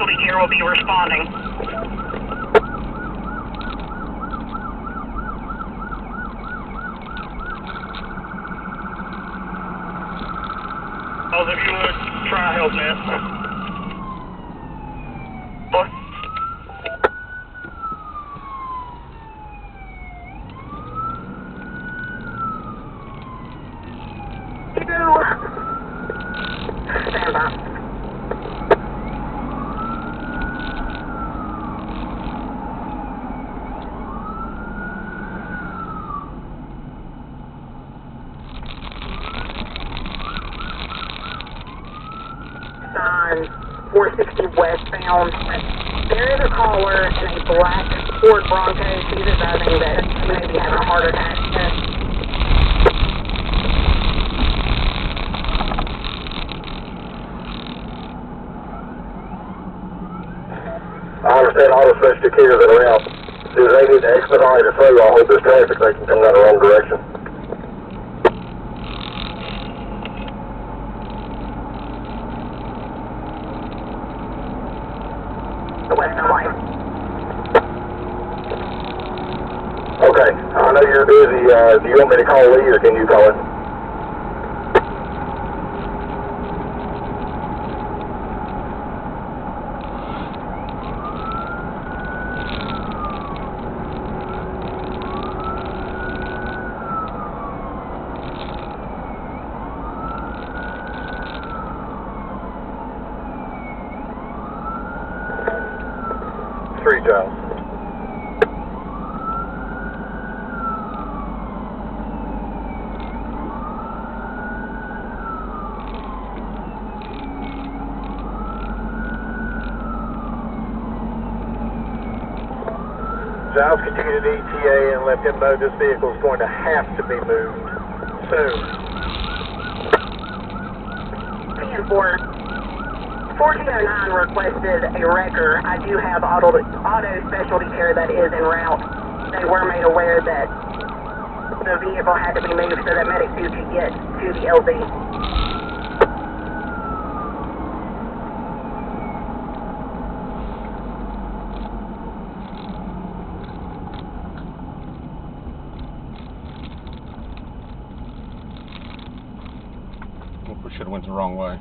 specialty care will be responding. Those of you would try help net. What? Stand by. Sign 460 westbound. There is a caller in a black Ford Bronco. She's advising that she may be having a heart attack. I understand all the specialty cares that are out. Do they need to expedite or slow? I hope there's traffic, they can come down the wrong direction. The westbound lane. Okay, I know you're busy. Do you want me to call Lee or can you call it? Three Giles. Giles, continue to ETA and let them know this vehicle is going to have to be moved soon. 1409 requested a wrecker. I do have auto specialty care that is en route. They were made aware that the vehicle had to be moved so that Medic 2 could get to the LZ. We should have went the wrong way.